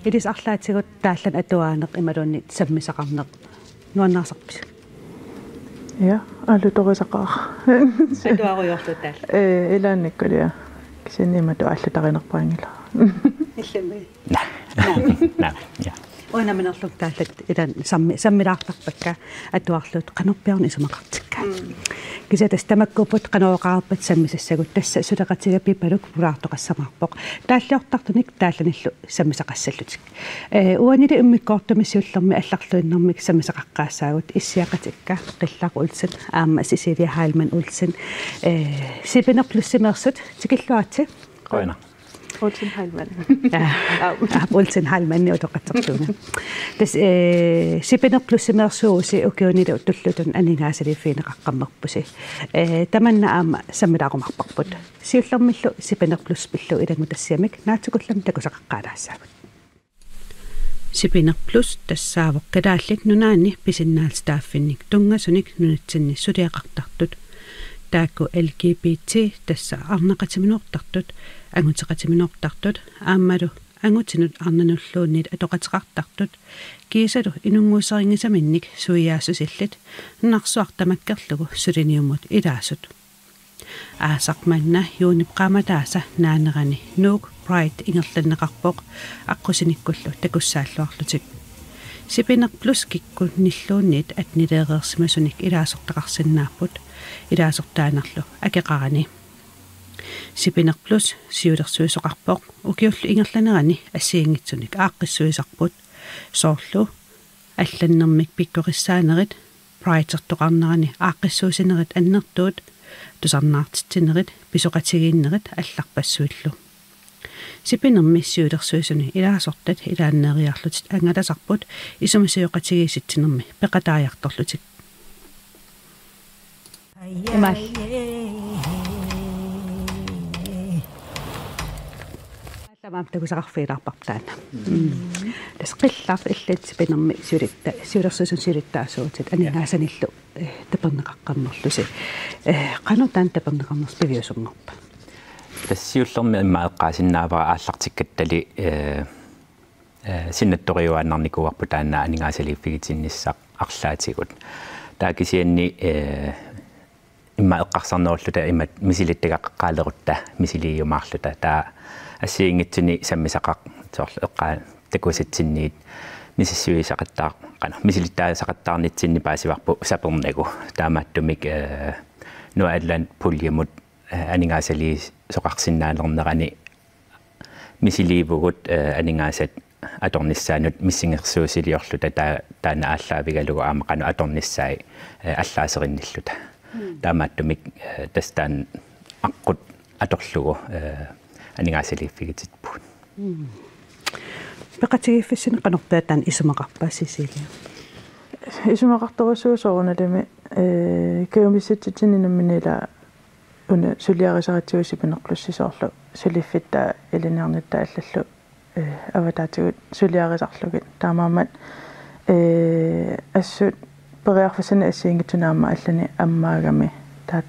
Idis arlaatigut taallan atuaaneq imaluunni sammisaqarneq nuannarsarpis. Ja, allutorisaqaar. Atuaruyorlu taal. Ilaannikkulia kisinniimatu allutarinerpaangila. Illumi. Nä. Ja. Oina minerluk taallat idan sammilaartarpakka atuarluut qanorpiarni isumaqartikka. Kisetäs tamakkuput qanoqaarpat sammisassagut tassa suleqatigapi paluk puraartoqassamarpoq taalliortartunik taallanillu sammisaqassallutik uanili ummikkoortamisiullermi allarluinnermik sammisaqaqqaassaagut issiaqatikka qillaq ulsin aamma Cecilia Heilmann ulsin sipinerplussimersut tikilluati Qoina. Olsen Heilmann. Olsen Heilmann otoqatsertuuna. Tas sipinerplussimersuusi ukiunili tullutun aningaasali fiineqaqqammerpusi. Tamanna aama sammilaaqumaqparput. Siullermillu sipinerpluspillu ilangutassiamik naatsukullam takusaqaqqaalaassaagut. Sipinerplus tassaavoq kadaallik nunaanni pisinnaal-staaffinnik tungasunik nunatsinni suliaqartartut. Taakku LGBT tassa arnaqatiminuortartut anguteqatiminuortartut aammalu angutinut arnanulluunniit atoqatiqartartut kiisalu inunguuseringisaminnik suiaasusillit narsuartamakkerlugu suliniumut ilaasut aasaqmanna juunipqaamataasa naanerani nuuk pride ingerlanneqarpoq aqqusinikullu takussaalluarlutik Sipinerplus kikku nilluunniit atnileereersimasunik ilaasortaqarsinnaaput ilaasortaanerlu akeqarani Sipinerplus siulersuisoqarpoq ukiullu ingerlanerani assiingitsunik aaqqissuisarput soorlu алланнэрмик пиккорissaanerit pride-ertoqarnerani aaqqissuusinerit annertuut tusarnaartittinerit pisoqatigiinnerit алларпассуиллу Sipinermi siulersuisuni ilaasortat ilaanneeriarlutit angalasarput isumasiuqatigiisittinermi peqataajartorlutik Imal Tamam takusaqarfiilarpartaana tas qillar illat Sipinermi siulersuisun siulittaasuutit aninaasanillu taperneqaqqammerlusi qanutaan taperneqarners piviusungorpa Tassiullermi immaeqqaasinnaavara aallartikkattali sinnattoriuaannarnikuarpu taanna aningaasaliiffigitinnissaq arlaatigut taakisianni immaeqqarsarnerulluta imat misilittaqaqqaalerutta misiliiumaarluta taa ассиингитсуни саммисақақ соорл эққаа такусатсинниит мисиссуисақаттаа қана мисилиттаасақаттаарнитсинни паасиварпу сапернагу таамааттумик нуааллан пуллимут анигаасали соқарсиннаалернерани мисиливугут анигаасат аторниссаанут миссингерсуусилиорлута таана ааллаавигалугу аама қану аторниссаи аллаасеринниллута таамааттумик тастаан аққут аторлугу анигаасалииффигитиппут пеқатигиффиссин қанорпаатаан исумақарпаа Сисилия исумақарторусуусоорналами кеумиссатсининамминила уна сулиарисаратсуусипинерплуссисоорлу сулиффитта илинернитта аллаллу аватаатигут сулиарисарлугит таамаамат ассут периарфасана ассиингитунаама аллани аммаагами таат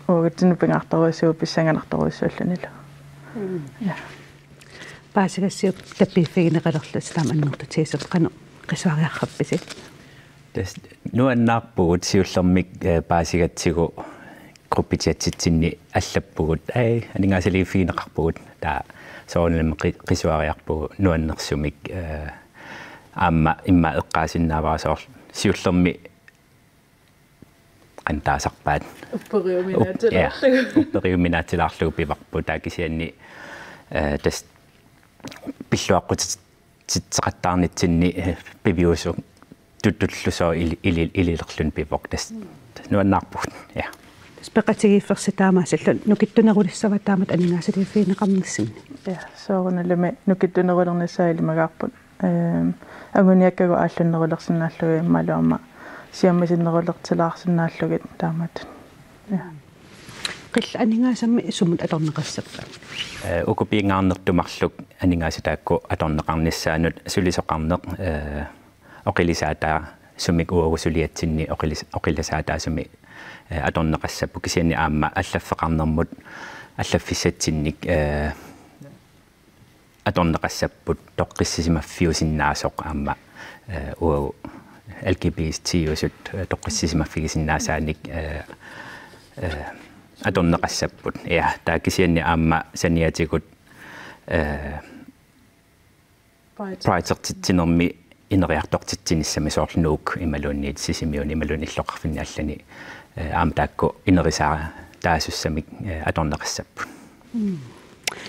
оогатсину пингарторуссуу писсанганарторуссуулланила Ja. Paasigassiup tappiiffigineqalerlus taam annertutiisut qanu qisuariarrappisit. Tas nuannaarpugut siullermik paasigatsigu gruppitiatsitsinni allappugut aningaasaliiffigineqarpugut taa soornalmi qisuariarpugu nuannersumik aamma imma eqqaasinnaavarasoor siullermi antaasarpaat upperiuminaatilaarlugu pivarpu taakisianni tas pilluaqqutitseqattaarnitsinni piviusu tuttullusoo ililerlun pivoq tas nuannaarpugut ja tas peqatigiiffersitaamaasallu nukittunerulissava taamat aningaasaliiffigineqarnissimni ja soorunalami nukittunerulernissaalimagaarput агуниаккагу ааллуннерулерсиннааллуги иммалуама сиаммасиннерулертилаарсинааллугит таамат qilla aningaasami sumut atorneqassappa ukupiingaarnertumarluk aningaasitaakku atorneqarnissaanut sulisoqarneq oqilisaata sumik uagusuliatsinni oqillasaata sumi atorneqassappu kisianni aamma allaffeqarnermut allaffiссатсинник аторнеқассаппут тоққиссисимаффиусиннааsoq аама уа LGBT-усут тоққиссисимаффигисиннаасааник аторнеқассаппут я таакисианни аама саниатигут прайтертитсинерми инериартортитсиниссами соорлнуук ималуунниит сисимиуни ималууниллоқарфинни аллани аама таакку инерисаа таасуссамик аторнеқассаппут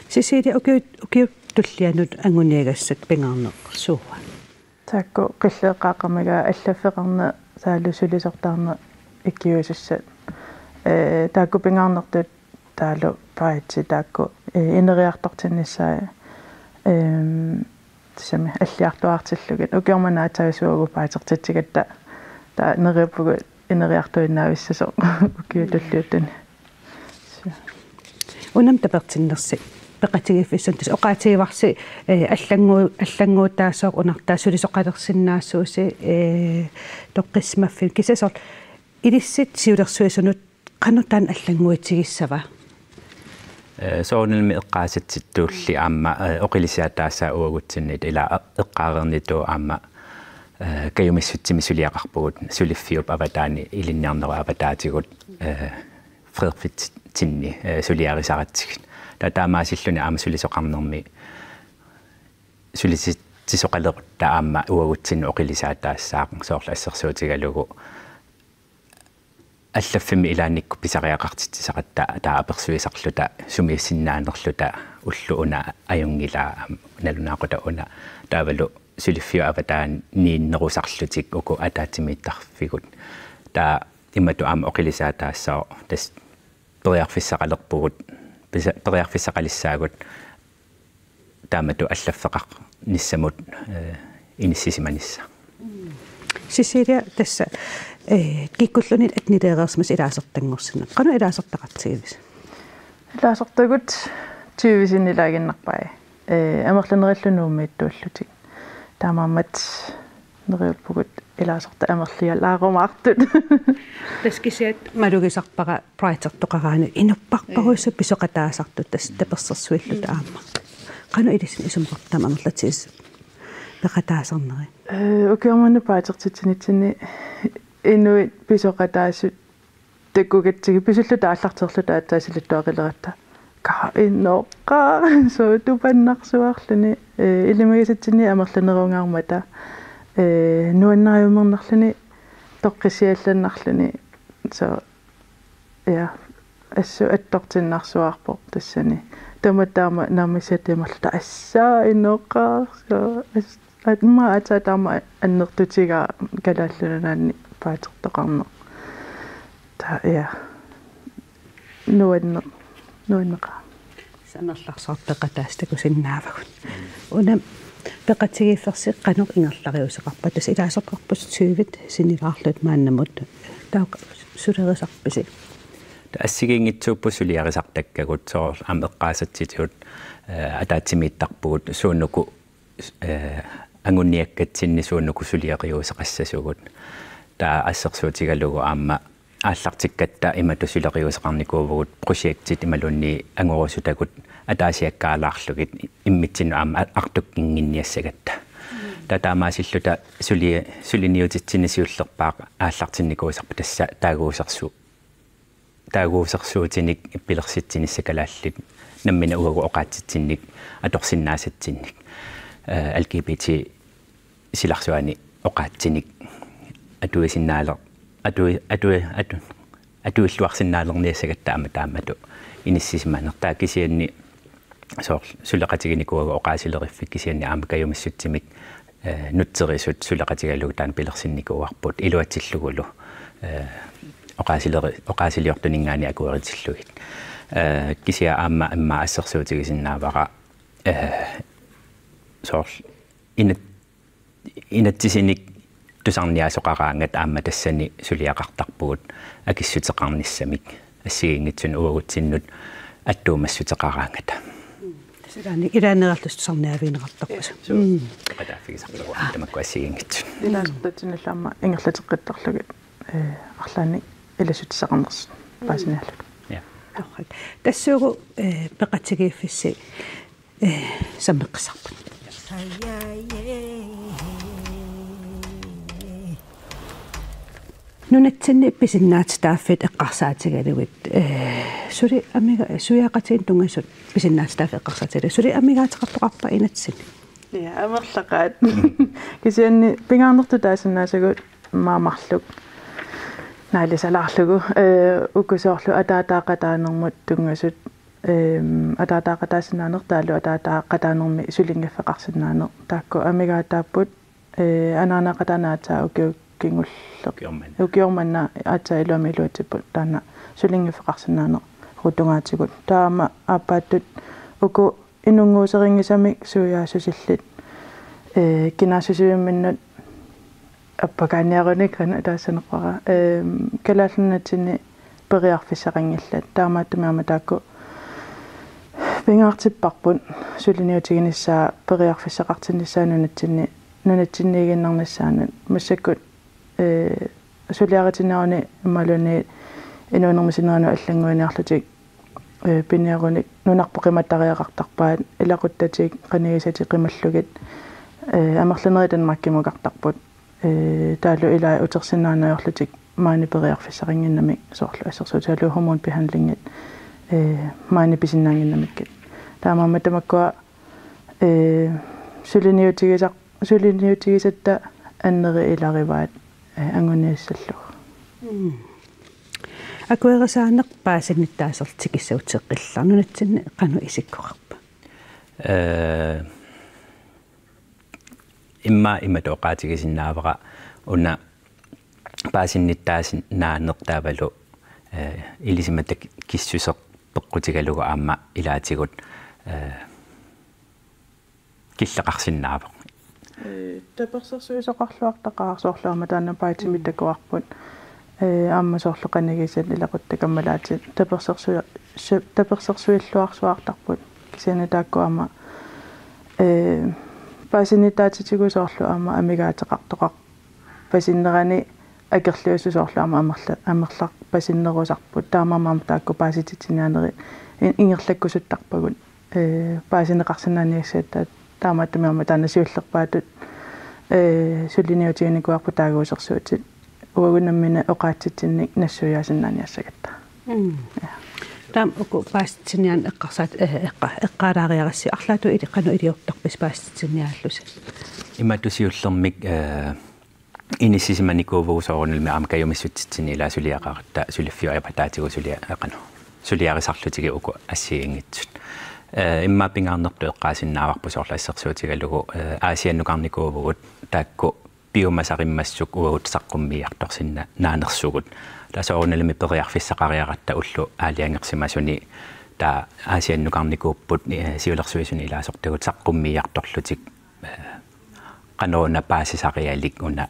сисиди окей туллианут ангуниагассат пингаарнеқ сууа таакку қиллеэққаақамага аллаффеқарне таалусулисортаарне иккиусуссат таакку пингаарнертут таалу паатси таакку инериартортиннссаа сами аллиартуартиллугит укиорманаатагасуагу паатертитсигатта таа нериппугу инериартуиннаависсасо укиутуллуутани унам тапертиннерси пеқатигиффиссантис оқаатигиварси аллангуутаасоқ унартаасулисоқалерсиннаассууси тоққиссимаффин кисасор илиссит сиулерсуисунут қанутаан аллангуутигиссава соонилми эққаасатситтуулли аама оқилисаатаасаа уагутсиннит ила эққаарерниту аама каюмиссутсими сулиақарпугут сулиффиуп аватаани илинниарнера аватаатигут фредфитсинни сулиарисаратсигит татаамаасиллуни аама сулисоқарнерми сулиситсисоқалерутта аама уагутсин оқилисаатаассаақ соорла ассерсуутигалугу аллаффими илааникку писариақартитсисақатта таа аперсуисарлута сумиссиннаанерлута уллу уна аюнгила налунаақута уна таавалу сулиффиу аватаан нииннерусарлутик уку атаатимииттарфигут таа имату аама оқилисаатаассаа тас периарфиссақалерпугут периарфиссақалиссаагут таамату аллаффеқақ ниссамут иниссисиманисса сисириа тасса киккуллунит атнилеерерсмас илаасертангорсина қану илаасертақартигивис илаасертагут тивисиннилагиннарпай амерланериллунууммииттууллутик таамаамат нериуппугут илаасерта амерлиалаарумаартут таскисиат малугисарпара прайтертоқараани инуппарпаруисса писоқатаасартут тас таперсерсуиллут аама қану илисин исумеқартаама амерлатигис пеқатаасарнери океоманна прайтертитсинитсини инуит писоқатаасут таккугатсиги писуллута аллартерлута атаасилуттуақилератта ка инноққа соотупаннарсуарлуни илимагисатсини амерланерунгаармата нуаннариумернарлуни тоққисиалланнарлуни со я ассу аттортиннарсуарпо тассани таматаама намисатимарлута ассаа инноққа со атма ататаама аннертутига калааллунаани паатертоқарне та я нуаннеқа санерларсаартеқатаастакусиннаавагут унам пеқатигифферси қанеқ ингерлариусеқарпа тас илаасеқарпус 20 синилаарлут мааннамут таақ сулерисарписи ассигингитсууппу сулиарисартаккагут соор амеққаасатситиут атаатимииттарпугут сууннуку ангунниаккатсинни сууннуку сулиариусеқассасугут таа ассерсуутигалугу аама ааллартиккатта имату сулериусеқарникуувгут проектит ималунни ангорусутагут атаасиаккаалаарлугит иммитсину аама артуккингинниассагатта татаамаасиллута сулиниутитсинисиуллерпаақ ааллартинникуусарпа тасса таагуусерсуутиник пилерситсиниссакалааллит наммина уагу оқаатситсинник аторсиннаасатсинник LGBT силарсуани оқаатсиник атуисиннаалер атуиллуарсиннаалерниассагатта таамату иниссисимаанертаа кисианни соор сулеқатигиникуага оқаасилериффик кисианни аама каюмиссутсимик нутсерисут сулеқатигалуг таан пилерсинникуарпут илуатсиллугулу оқаасилиортунингаани акуаритиллугит кисиа аама амма ассерсуутигисиннаавара соор инатсисиник тусарниасоқараангат аама тассани сулиақартарпугут акиссутеқарниссамик ассигингитсун уагутсиннут аттуумассутеқараангата силаани илаанералтуссарниавинеқартарпас qadaaffigisarlugu tamakku assigiнгитсун илаасертатсиналлаама ингерлатеққиттарлугит арлаани иласутсақарнерс паасинааллу я аррат тассуугу пеқатигииффисси саммеққисарпут нунатсинни писиннаатитааффит эққарсаатигалугит сули амига суяақатиин тунгасут писиннаатитааффи эққарсаатигалу сули амигаатеқартоқарпа инатсин я амерлақаат кисианни пингаарнерту таасиннаасагут маамарлук наалисалаарлугу укусоорлу атаатаақатаанермут тунгасут атаатаақатаасинаанертаалу атаатаақатаанерми сулингаффеқарсинаанер таакку амигаатааппут анаанақатанаатаа укиорманна аата илуамилуатиппут таана сулингаффеқарсинаанер рутунгаатигут таама ааппааттут уку инунгуусерингисами суяасусиллит кинаасусуимминнут аппакааниаруникана таасанеқара калааллунатсини периарфиссақангиллат таамааттумиама таакку пингаартиппарпут сулиниутигиниссаа периарфиссақартинниссаа нунатсиннигиннарнассаанут массаккут сулиаратинааруни ималуни инуунермисинерану аллангуиниарлутик пиниаруник нунарпоқиматтариақартарпаат илақуттатик қанигисати қималлугит амерланеритан маккимугартарпут таалу илаа утерсинаанаёрлутик маани периарфиссарингиннамик соорлу ассерсуутаалу хормон бихандлингит маани писиннаангиннамиккит таамаама тамаккуа сулиниутигисатта аннери илариваат ангуниассаллу акуэрасаанеқ паасинниттаасертикиссаутеққиллар нунатсинни қану исиккоқарпа имма тоқаатигисиннаавара уна паасинниттааsin нааннертаавалу илисиматак киссусеқ пеққутигалугу аама илаатигут киллеқарсиннаава таперсерсуисоқарлуартақарсоорлуама таана паатимиттакуарпут аама соорлеқанигисат илақуттакаммалаатит таперсерсуиллуарсуартарпут кисиана тааккуама паасинниттаатитигусоорлу аама амигаатеқартоқар пасиннерани акерлуусусоорлу аама амерлар пасиннерусарпут таамаамаам таакку паасититсинаанери ингерлаккусуттарпагут паасинеқарсинааниассааттаат таамааттумиарма таанасиуллерпаатут суллиниутигиникуарпу таагуусерсуутит уагунаммина оqaатситсинник нассуяасиннааниассагатта там уку пааститсиниан эққарсаат эққалаариарасси арлаату или қану илиортарпис пааститсиниааллуса иматусиуллермик инисисиманикуувуусоорнилми амкаюмиссутситсини илаасулиақаратта сулиффиуапатаатигу сулиақану сулиарисарлутиги уку ассиингитсут имма пингаарнерту эққаасиннааварпу соорлаассерсуутигалугу аасианнукарникуувгут таакку биомасариммассук уагут саққуммиарторсинна наанерсугут тасоорнилми периарфиссақариаратта уллу аалиангерсимасуни та аасианнукарникууппут сиулерсуисуни илаасортагут саққуммиарторлутик каноона паасисариалик уна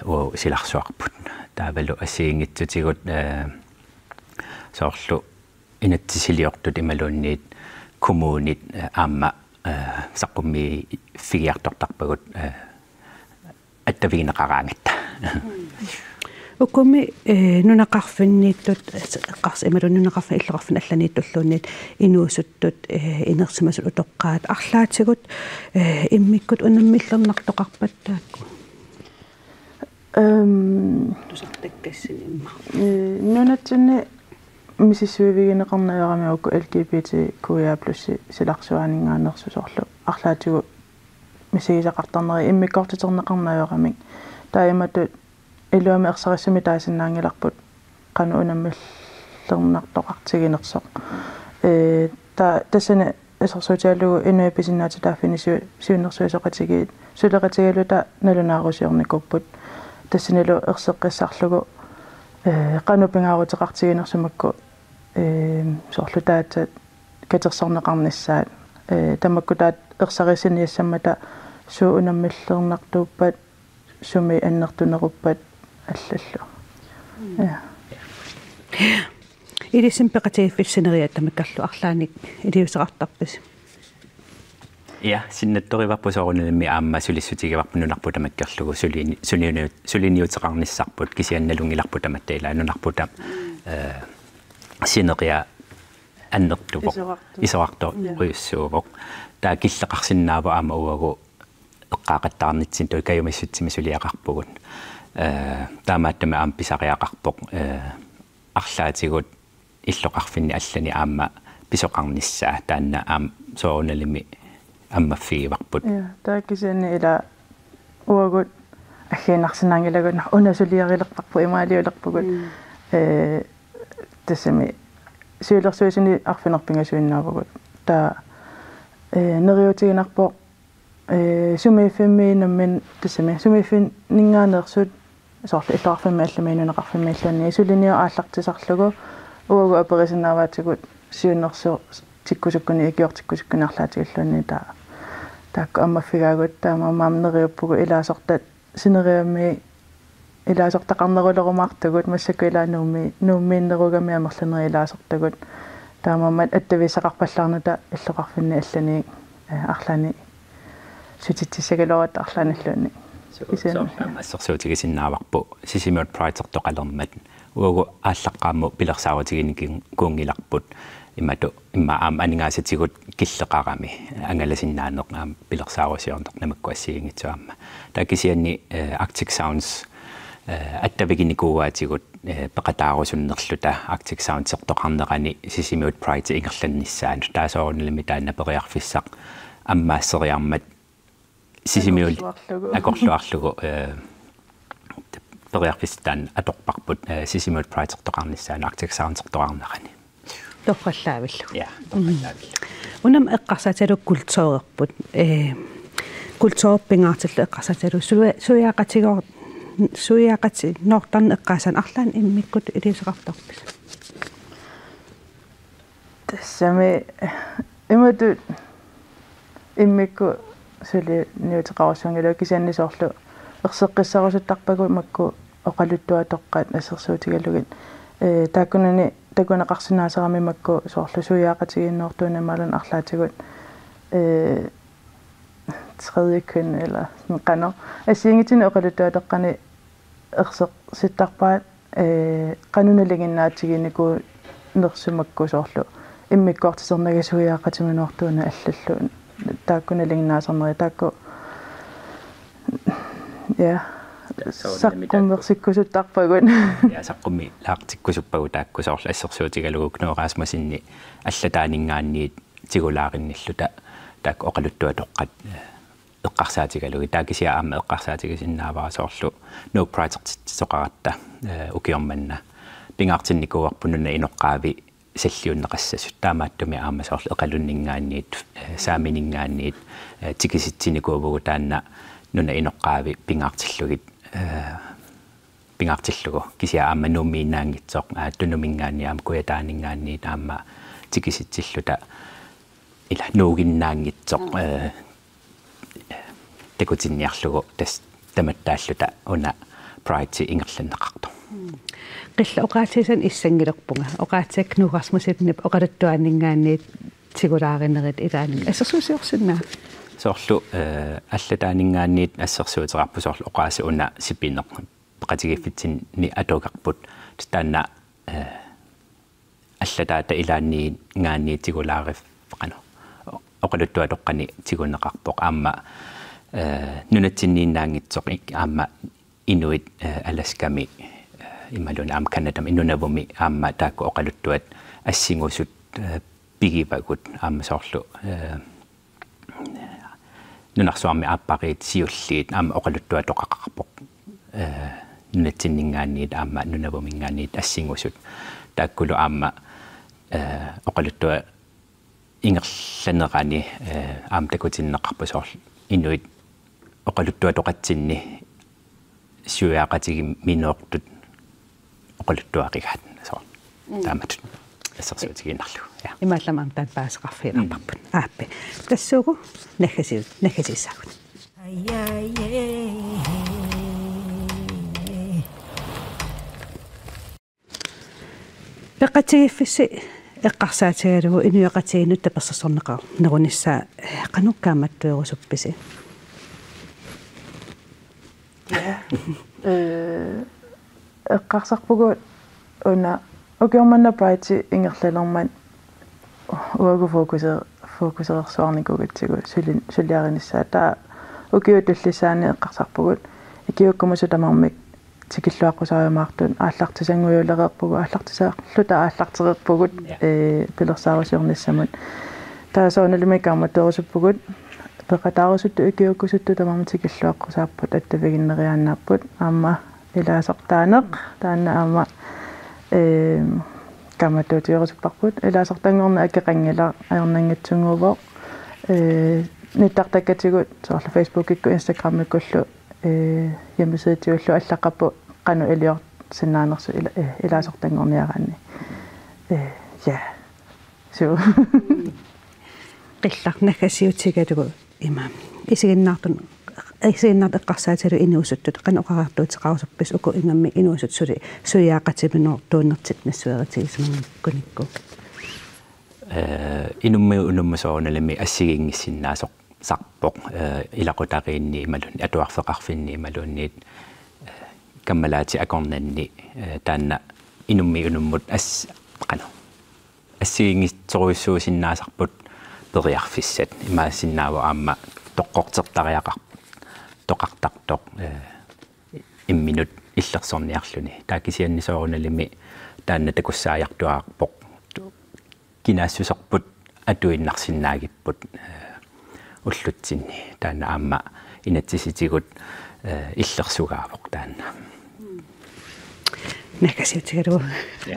уу силарсуарпут таавалу ассиингитсутигут соорлу инатсисилиортут ималуунниит kommunit аама саққумми фигиартортарпагут аттавигинеқараангатта укуми нунақарфиннииттут эққарс ималун нунақарфин иллеқарфин алланииттуллуунниит инуусуттут инерсимасут утоққаат арлаатигут иммиккут унаммиллернартоқарпаттаакку тусартаккассини нунатсинни мисиссуивигинеқарнаёрамиуку LGBTQIA+ силарсуаанингаанерсусорлу арлаатигу мисигисақартарнери иммиккортитернеқарнаёрамик таиматут илуами ерсариссами таасиннаангиларпут қану унаммиллернартоқартигинерсоқ та тассана эсерсуутиалугу инуи писиннаатитааффини сиуннерсуисоқатигиит сулеқатигалута налунаарусиорникуппут тассанилу ерсеққиссарлугу қану пингаарутеқартигинерсумакку соорлутаатат катерсорнеқарниссаат тамаккутаат ерсарисиниассаммата суу унаммиллернартууппат суми аннертунеруппат аллаллу Илисим пеқатигиффиссинериат тамаккарлу арлааник илиусеқартарпис. Ja, sinnatorivarpu soorunalimi aamma sulissutigivarpununarpu tamakkerlugu suliniuteqarnissarput kisiannalungilarpu tamattaila nunarputa sineria annertuvoq isoartor uyussuuvoq taa killeqarsinnaava aama uagu eqqaaqattaarnitsin tuikayumissutimi suliaqarpugut taamaattami aam pisariaqarpoq арлаатигут иллоқарфинни аллани аама писоқарнissaa таанна аам соорунalimi аммаффигиварпут тааккисианни ила уагут аггиинарсинаангилагут унасулиарилерпарпу имаалиулерпугут тассами сиулерсуисини арфинерпингасуиннаавгут таа нериутигинарпо сумиффиммиинаммин тассами сумиффин нингаанерсут соорлу иллоарфимма алламиинунеқарфимма аллуанни исулиниу ааллартисарлугу уагу аперисиннааваатигут сиуннерсу тиккусуккуни икиортиккусуккуниарлаатигиллуанни таа таакку аммаффигаагут таамаамнериуппугу илаасортат синериамми илаасортақарнерулерумаартагут массаку илаануумми нууммииннеругами амерланери илаасортагут таамаамат аттависақарпаллаарната иллоқарфинни аллани арлаани сутитсисагалуарат арлааниллуанни ассерсуутигисиннааварпу сисимиут прайтертоқалермат уагу ааллаққаамму пилерсааратигинникин куунгиларпут имату имма аам анингаасатигут киллеқарами ангаласиннаанеқ аам пилерсаарусиорнеқ намаккуассигингитсуамма таакисианни Arctic Sounds аттавигиникууаатигут пеқатаарусуннерлута Arctic Sounds сертоқарнерани сисимиут прайти ингерланниссаан таасоорнилими тааннапериарфиссақ аммаассериармат сисимиут акорлуарлугу периарфистан аторпарпут сисимиут прайти сертоқарниссаан Arctic Sounds сертоқарнерани тоққаллаавиллу ja тоққаллаавиллу унам эққарсааталук культуурерпут культуурпингаартиллу эққарсааталу суяақати нортарн эққаасан арлаан иммиккут илисеқартарпис тассами имату иммикку сули ниутеқарусунгилу кисианнисоорлу ерсеққиссарусуттарпагу макку оқалуттуатоққат асерсуутигалугит тааккунани такунеқарсинаасерами макку соорлу суяақатигиннуортуунамалун арлаатигут tredje køn eller sådan qanner asingitini oqalutaatoqqani erseq sittarpaat qanunalinginnaatigiiniku nersumakku soorlu immikkuartisernagasuyaaqqatimanuartuuna allallu taakkunalinginnaaserneri taakku ja saqqummersikkusuttarpagun ja saqqummi laartikkusuppagu taakku soorlu assersuutigalugu knuoraasmasinni allataaningaanniit tigulaarinilluta taakku oqaluttuatoqqat эққарсаатигалуги таакисиа аама эққарсаатигисиннааваа соорлу no project соқаратта укиорманна пингаартинникуарпунуна иноққаави саллиуннеқассасут таамааттуми аама соорлу эқалуннингаанниит сааминингаанниит тикиситсиникуувгу таанна нуна иноққаави пингаартиллугу кисиа аама нуммииннаангитсоқ ааттунумингаанни аама куятаанингаанни таама тикиситсиллута ила нуугиннаангитсоқ tekutinnjarlugu tas tamattaalluta una pride ingerlanneqartu qilla oqaatisan issangilerpunga oqaatiak nuuqarsmusitnip oqaluttuanningaanniit sigulaarinnerit ilaanik assersuusiorsinnaa soorlu allataaningaanniit assersuuterarpu soorlu oqaasi una sipineq peqatigiffitinni atuuqarput taanna allataata ilaanni ngaanniit sigulaarif qano oqaluttuatoqqani sigunneqarpoq aamma nunatsinniinnaangitsoq aamma inuit alaskami imaluna aam kanadam inunavumi aamma taakku oqaluttuat assingusut pigivagut aamma soorlu nunarsuarmi aappariit siulliit aamma oqaluttuatoqaqarpoq nunatsinningaanniit aamma nunavumingaanniit assingusut taakkulu aamma oqaluttua ingerlanerani aam takutinneqarpu soorlu inuit oqaluttuatoqatsinni suyaaqatigi minuortut oqaluttuaqigaat so taamatut assersuutiginnarlu ja имааллама таан паасеқарфииларпарпут ааппи тассуугу наггасиссаагут peqatigiffissi eqqarsaatigalugu inuaqatiginut tapersersorneqa nerunissa qanukkaammattuerusuppisi eqqarsarpugut una ukiormanna paati ingerlalerman uagu fokusersuarnikugitsigu suliarinissaa taa ukiutullisaani eqqarsarpugut ikiukkumusutamarmik tikilluaqqusaajumaartun ааллартисангуйулереерпугу ааллартисаарлута ааллартерерпугут пилерсаарусиорнissamут таасооналимикааматерусуппугут пеқатаарусутту икиуккусутту тамарми тикиллуаққусаарпут аттавигиннериааннааппут аама илаасортаанеқ таанна аама каматуутиорусуппарпут илаасортангорна акеқангила аернангатсунгуувоо ниттартаккатигут соорлу Facebook икку Instagram иккуллу hjemmeside allaqappu qanu elior sinaanersu ilaasortangorniaraanni ja so qillarnagasiutigalugu ima isiginnaartun eqqarsaatilu inuusuttut qanuqarartuutiqarusuppis uku ingammi inuusut suyaaqatiminor tuunnertit nassueritigismang kunikku inummi unummusoornalimi assigingissinnaasor sarpoq ilaqutariinni imalun atuarfeqarfinni imalunniit kammalaati akornanni taanna inummi unummut assigingissoruissuusinnaasarput periarfissat imaasinnaava aamma toqqortertariaqartoq imminut illersorniarluni taakisiannisoorunalimi taanna takussaajartuaarpoq kinaassuserput atuinnarsinnaagipпут уллутсинни таана аама инатсиситигут иллерсугаавоқ таана накасиутигалу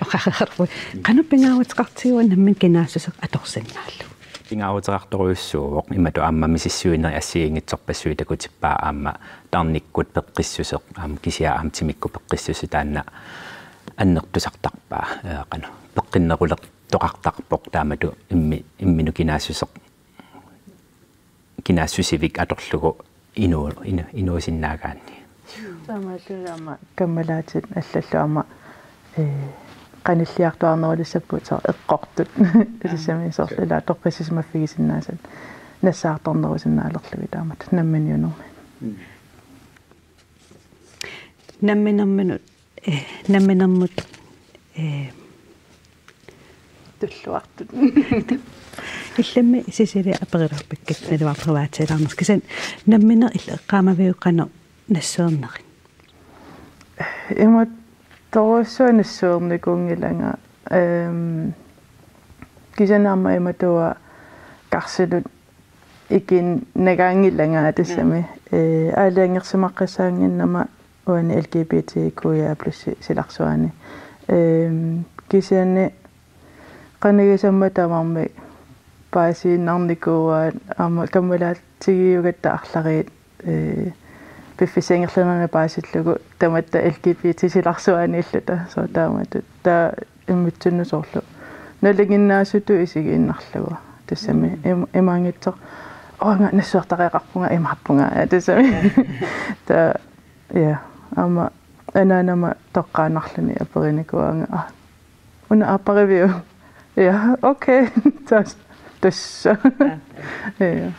оқарерпу кануппингааутеқартигуан наммин кинаассусеқ аторсиннааллу пингааутеқарторуйуссуувоқ имату аама мисиссуинери ассигингитсорпассуи такутиппаа аама тарниккут пеққиссусеқ аама кисиа аамтимикку пеққиссуси таана аннертусартарпаа қана пеққиннерулеқ тоқартарпоқ таамату иммину кинаассусеқ кинаассусивик аторлугу инуусиннаагаанни самааллуама каммалаатит аллаллуама qanilliartuarnerulissappuut eqqortut ilissamisorlula torqissismaffigisиннаасат нассаарторнерусиннаалерлуги таамат намминиунерми намминермут туллуартут илламми сисили апериларпиккат налуарприваатсилаарнерс кисан намминер иллеққаамавиуққано нассуернерин имат торуссуанассуерникунгиланга кисанаама иматуа карсилут икин нагаангиланга тассами аалиангерсимаққисаангиннама уани LGBTQIA+ силарсуани кисианни qanigисамма тамарми паасииннарникууаат аама каммалаатсигиугатта арлариит пиффисингерлунерна паасиллугу таматта LGBT силарсуани иллута соо таамату таа иммитсуннусоорлу налигиннаасуту исигииннарлугу тассами имаангитсоо оонга нассуартариақарпунга имааппунга тассами та я ама ананама тоққаанарлуни апериникуаанга уна апаривиу ja okei tässä ja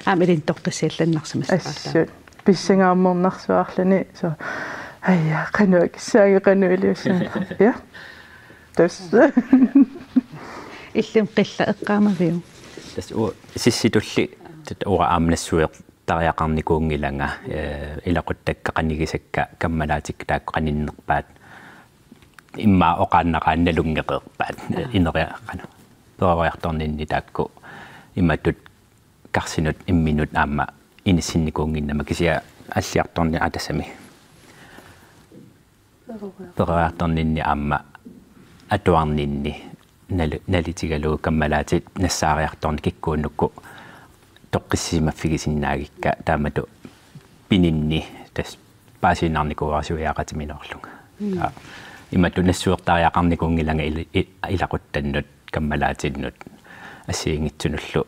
амилин тоққиссиалланнарсимассааллаа писсингаамморнарсуарлани со айя кануакиссаагеқануилиуссаа ja tässä иллим қилла эққаамавиу тас сисситулли ура аамнассуер тариақарникуунгиланга илақуттаккақанигисакка каммалаатик тааққаниннерпаат имма оқааннақаанналунгеқерпаат инериақана перавиарторнинни таакку имматут карсинут имминут аама инисинникуунгиннама кисиа аллиарторни атасами перавиарторнинни аама атуарнинни налитигалуу каммалаатит нассаариарторни киккууннукку тоққиссимаффигисиннаагикка таамату пининни тас паасинаарникуарсуяақатиминерлунга имату нассуертариақарникунгиланга илақуттаннут каммалаатиннут ассиингитсунуллу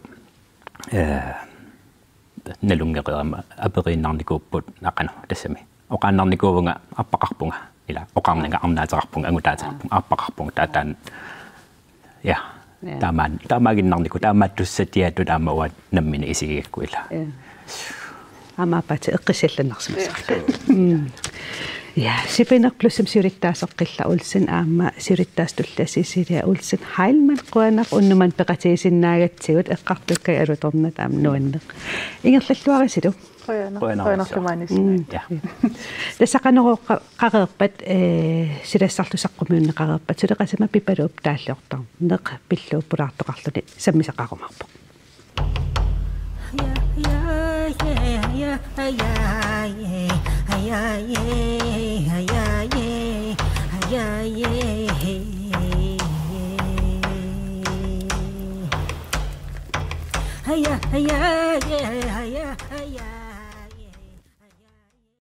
налунгеқерама аперииннарникууппут ақана тассами оқааннарникуувнга аппақарпунга ila oqarnanga arnaataqarpung angutaataqarpung arpaqarpung taatan ja taamaginnarniku taamaattussatiatut aamauat nammini isigikkuila амаапати эққисалланарсимасарла я сипинерплусим сиуриттаасеққилла улсин аама сиуриттаастулласисилиа улсин хайлман қуанақ уннуман пеқатиисиннаагатсигут эққартуккай алуторнат аама нуаннеқ ингерллуарисилу қуянарлумаанис ja тасақанероққа қареерпат силассарлусаққумиуннеқареерпат сулеқасама пипалууп тааллиортар неқ пиллууппулаартоқарлуни саммисақарумарпо yeah.